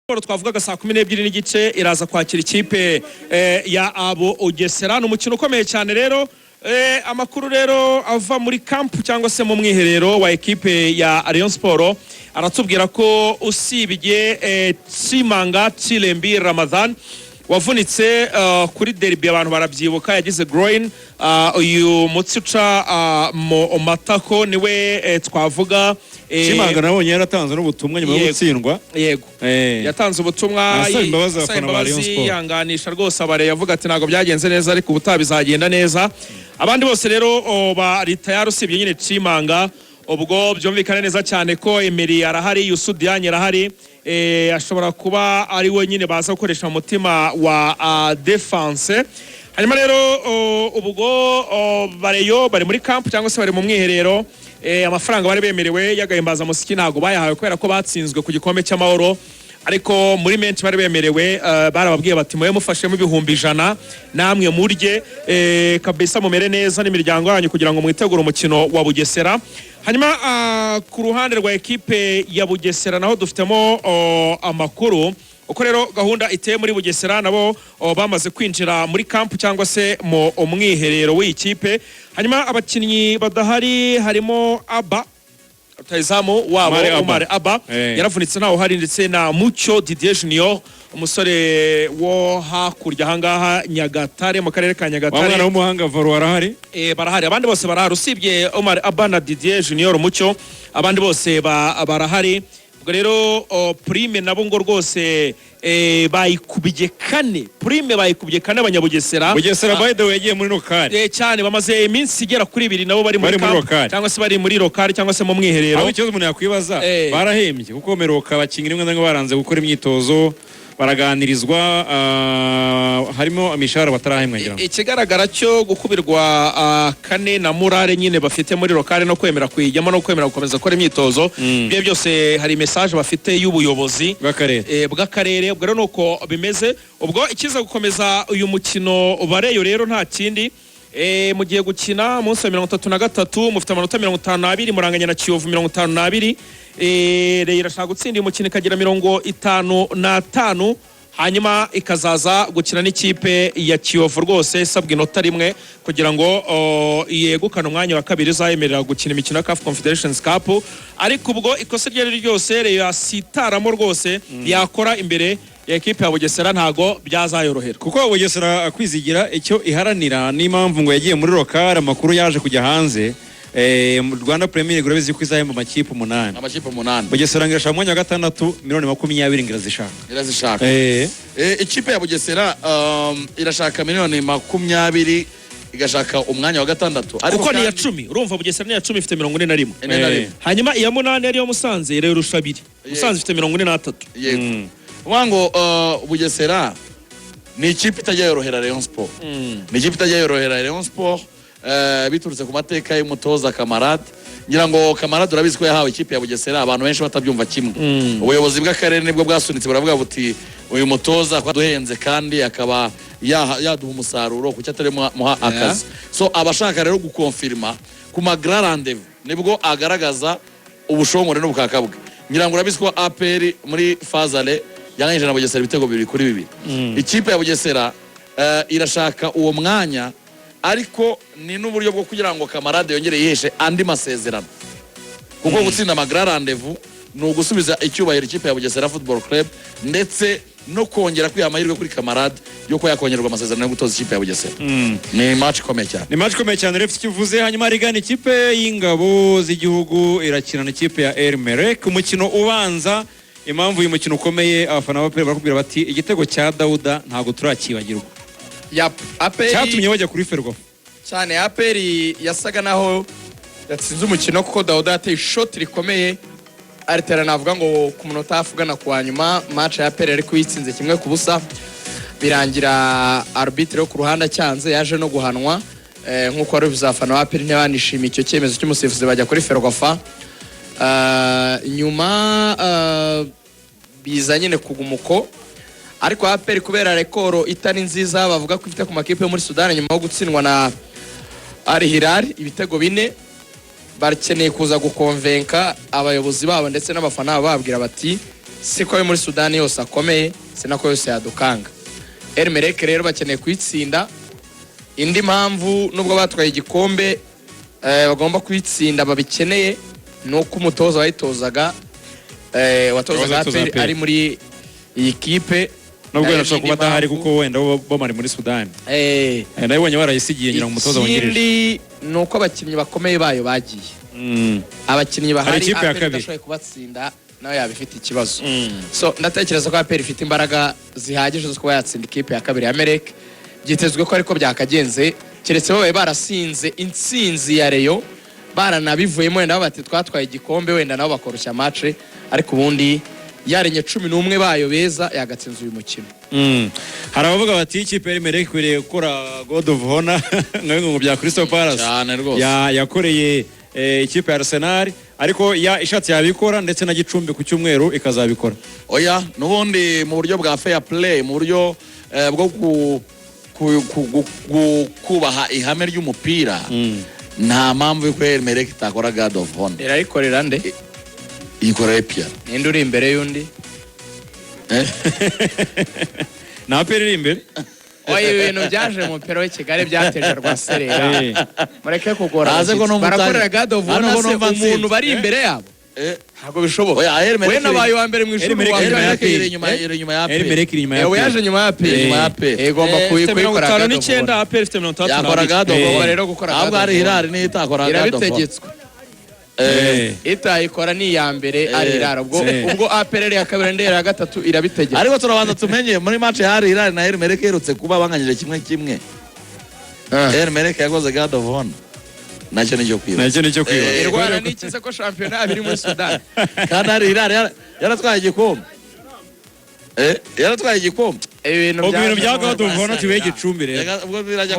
twavugaga saa 12 n'igice iraza kwakira ikipe ya abo Bugesera n'umukino ukomeye cyane rero amakuru rero ava muri camp cyangwa se mu mwiherero wa ekipe ya Rayon Sport aratubwira ko usibye Tsimanga Chilembi Ramadhan wavunitse kuri derby abantu barabyibuka yagize groin uyu mutsuca mu matako niwe twavuga Tsimanga nabonye yaratanze n'ubutumwa nyuma yo gutsindwa yego yatanze ubutumwa imbabazi yanganisha rwose abare yavuga ati nago byagenze neza ariko ubutabizagenda neza abandi bose rero bari tayari usibye nyine Tsimanga ubwo byumvikana neza cyane ko Emery arahari Yusudianye arahari ashobora kuba ari we nyine baza gukoresha umutima wa defense hanyuma rero ubwo bareyo bari muri camp cyangwa se bari mu mwiherero amafaranga bari bemerewe yagahimbaza musiki nago bayahawe kubera ko batsinzwe ku gikombe cy'amahoro ariko muri menshi bari bemerewe barababwiye bati muye mufashemo 100 namwe murye kabisa mumere neza n'imiryango yanyu kugira ngo mwitegure umukino wa Bugesera hanyuma ku ruhande rwa ekipe ya Bugesera naho dufitemo amakuru uko rero gahunda iteye muri Bugesera nabo bamaze kwinjira muri camp cyangwa se mu umwiherero w'ikipe hanyuma abakinnyi badahari harimo Aba Taizamu wabo Omar Aba yaravunitse naho hari ndetse na Mucyo Didier Junior umusore wo hakurya hangaha Nyagatare mu karere ka Nyagatare bamwana b'umuhanga Varo arahari barahari abandi bose barahari usibye Omar Aba na Didier Junior Mucyo abandi bose barahari ubwo rero prime nabo ngo rwose bayikubye kane prime bayikubye kane abanyabugesera Bugesera by the way yagiye muri lokale cyane bamaze iminsi igera kuri 2 nabo bari muri lokale cyangwa se bari muri lokale cyangwa se mu mwiherero aho ikibazo umuntu yakwibaza barahembye kuko meroka abakinyi rimwe nange baranze gukora imyitozo baraganirizwa harimo amishara batarahembwa ngira ikigaragara cyo gukubirwa kane na murare nyine bafite muri lokale no kwemera kwijyamo no kwemera gukomeza gukora imyitozo bye byose hari message bafite y'ubuyobozi bw'akarere ubwo rero nuko bimeze ubwo ikiza gukomeza uyu mukino bareyo rero nta kindi mugiye gukina munsi wa 33 mufite amanota 52 muranganya na Kiyovu 52 rero irashaka gutsinda umukino ikagira 55 hanyuma ikazaza gukina n'ikipe ya Kiyovu rwose isabwa inota rimwe kugira ngo yegukane umwanya wa kabiri uzayemerera gukina imikino ya CAF Confederations Cup ariko ubwo ikosa ryari ryose rero yasitaramo rwose yakora imbere ya ekipe ya Bugesera ntago byazayorohera kuko Bugesera akwizigira icyo iharanira n'impamvu ngo yagiye muri lokale amakuru yaje kujya hanze Rwanda Premier League urabizi ko izahemba amakipe 8 Bugesera ngirashaka umwanya wa 6 miliyoni 20 ngirazishaka ikipe ya Bugesera irashaka miliyoni 20 igashaka umwanya wa 6 ariko ni ya 10 urumva Bugesera ni ya 10 ifite 41 hanyuma iya 8 ariyo Musanze rero rusha 2 Musanze ifite 43 yego wango Bugesera ni ikipe itajya yorohera Rayon Sport ni ikipe itajya yorohera Rayon Sport biturutse ku mateka y'umutoza Kamarade ngira ngo Kamarade urabizi ko yahawe ikipe ya Bugesera abantu benshi batabyumva kimwe ubuyobozi bw'akarere nibwo bwasunitse baravuga buti uyu mutoza kwaduhenze kandi akaba yaduha umusaruro kuki atari muha akazi so abashaka rero gukonfirma ku grand rendez-vous nibwo agaragaza ubushongore n'ubukakabwe ngira ngo urabizi ko APR muri Fazale yanganyije na Bugesera ibitego 2-2 ikipe ya Bugesera irashaka uwo mwanya ariko ni n'uburyo bwo kugira ngo Kamarade yongere yiheshe andi masezerano kuko gutsinda grand rendez-vous no gusubiza icyubahiro ikipe ya Bugesera Football Club ndetse no kongera kwiyamahirwe kuri Kamarade yo ko yakongerwa amasezerano yo gutoza ikipe ya Bugesera ni match komeye cyane rero kivuze hanyuma rigana ikipe y'ingabo z'igihugu irakina n'ikipe ya Elmerek umukino ubanza impamvu uyu mukino ukomeye abafana b'APR barakubwira bati igitego cya Dauda ntago turakibagirwa APR cyatumye bajya kuri Ferwafa cyane APR yasaga naho yatsinze umukino kuko Dauda yateye shot rikomeye aritera navuga ngo ku munota afugana kwa nyuma match ya APR ariko yitsinze 1-0 birangira arbitre yo ku ruhande cyanze yaje no guhanwa nkuko ari bizafana APR ntibanishimiye icyo cyemezo cy'umusifuzi bajya kuri Ferwafa nyuma bizanye ne kugumuko ariko APR kubera rekoro itari nziza bavuga ko ifite ku makipe yo muri Sudan nyuma yo gutsindwa na Al Hilal ibitego 4 bakeneye kuza gukonvenka abayobozi babo ndetse n'abafana bababwira bati siko yo muri Sudani yose akomeye sinako yose yadukanga. El Merreikh rero bakeneye kwitsinda, indi mpamvu nubwo batwaye igikombe bagomba kwitsinda babikeneye nuko umutoza wayitozaga watozaga APR ari muri iyi kipe nubwo yarashaka kuba adahari kuko wenda bo mari muri Sudani nabibonye barayisigiye ngira ngo umutoza wungirije. Ikindi nuko abakinnyi bakomeye bayo bagiye, abakinnyi bahari APR idashoboye kubatsinda nawe yabifite ikibazo. So ndatekereza ko APR ifite imbaraga zihagije zo kuba yatsinda ikipe ya kabiri ya Merreikh. Byitezwe ko ariko byakagenze, keretse babaye barasinze intsinzi ya Rayon baranabivuyemo wenda bati twatwaye igikombe wenda nabo bakoroshya match, ariko ubundi yarenye 11 bayo beza yagatsinze uyu mukino. Hari abavuga bati ikipe ya Merreikh ikwiriye gukora God of Honor ngo bya Crystal Palace yakoreye ikipe ya Arsenal, ariko ishatse yabikora ndetse na Gicumbi ku cyumweru ikazabikora. Oya nubundi mu buryo bwa fair play, mu buryo bwo kubaha ihame ry'umupira, nta mpamvu yuko El Merreikh itakora God of Honor. Irayikorera nde? Ikorera APR. Ninde uri imbere y'undi? Na APR iri imbere. Oya ibintu byaje mu mpero w'Ikigali byateje Rwaserera. Mureke kugora. Barakorera God of Honor umuntu bari imbere yabo. Ntabwo bishoboka. Oya we nabaye wa mbere mu ishuri inyuma ya APR. El Merreikh iri inyuma ya APR. Yaje nyuma ya APR. Igomba kuyikora God of Honor. APR ifite 33. Yakora God of Honor rero gukora. Ahubwo ari Hilal ni itakora God of Honor. Irabitegetswe. Itayikora ni ya mbere ari Hilal, ubwo APR ya kabiri ndera ya gatatu irabitegetswe. Ariko turabanza tumenye muri match ya Hilal na El Merreikh yerutse kuba banganyije kimwe. El Merreikh yakoze God of Honor. Nacyo nicyo kwiba. Irwana n'ikize ko shampiyona abiri muri Sudan. Kandi ari Hilal yaratwaye igikombe. Yaratwaye igikombe. Ibintu bya God of Honor tiwe Gicumbi rero. Ubwo birajya